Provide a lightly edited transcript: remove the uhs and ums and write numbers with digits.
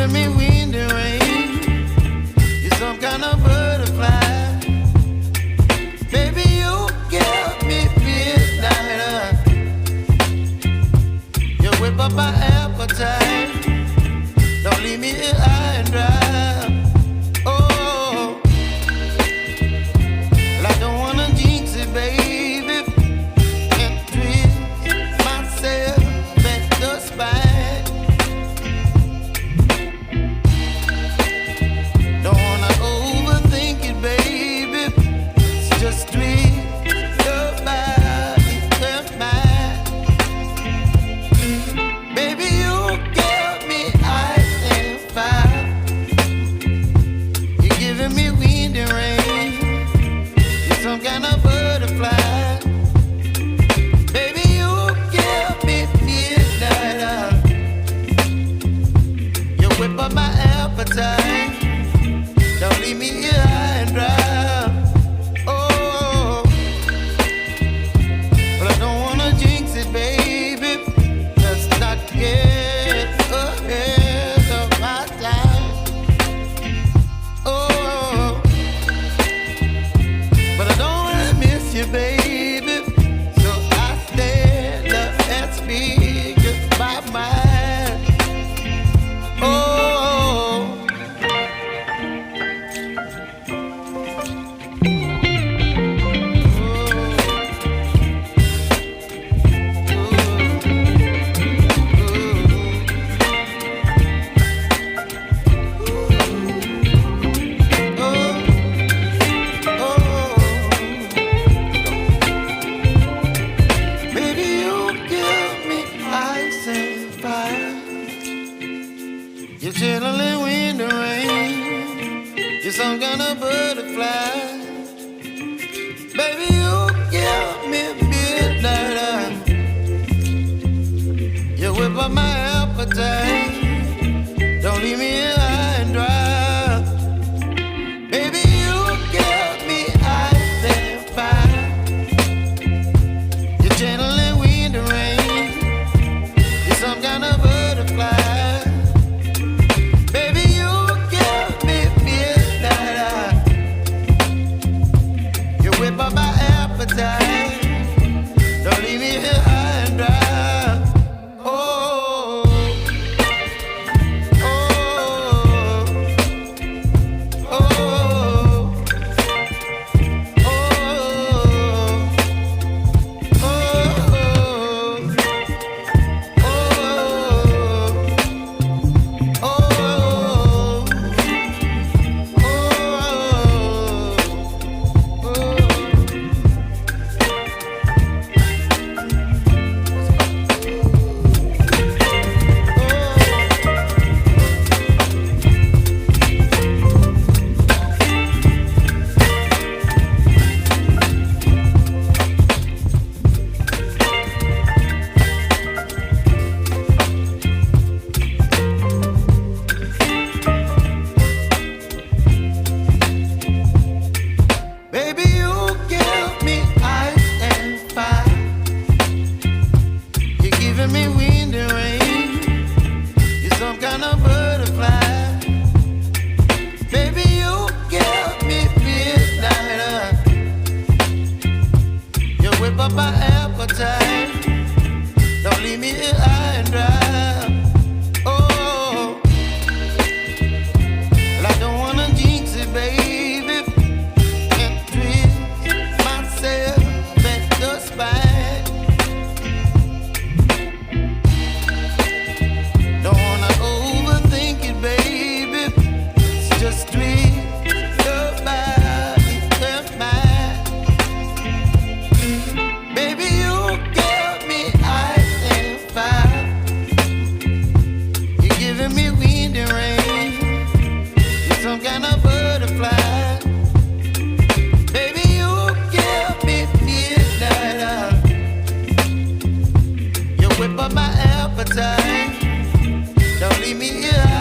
giving me wind and rain. You're some kind of butterfly. Baby, you give me midnight. You whip up my appetite. Don't leave me here high and dry. Oh, well, I don't wanna jinx it, baby, and twist myself at the spine. Don't wanna overthink it, baby. It's just twist your body and mine. Baby, you give me ice and fire. You're giving me wind and rain. You're some kind of butterfly. Baby, you give me midnight. You whip up my appetite. Don't leave me here high and dry. Oh, but I don't wanna jinx it, baby. Let's not get ahead of my time. Oh, but I don't wanna miss you, baby. So I stand up and speak my mind. Oh. Baby, you give me ice and fire. You're chilling wind and rain. You're some kind of butterfly. Baby, you give me midnight. You whip up my appetite. Don't leave me here high and dry. Baby, you give me ice and fire. You're channeling wind and rain. You're some kind of butterfly. Baby, you give me midnight. You whip up my appetite. Don't leave me here high and dry. Oh, oh, oh, oh, baby, you give me ice and fire. You're giving me wind and rain. You're some kind of butterfly. Baby, you give me midnight. You whip up my appetite. Don't leave me here high and dry. Oh, well, I don't wanna jinx it, baby, and twist myself at the spine. Don't wanna overthink it, baby. It's just twist your body and mine. Baby, you give me ice and fire. You're giving me wind and rain. You're some kind of butterfly. Baby, you give me midnight. You whip up my appetite. Don't leave me here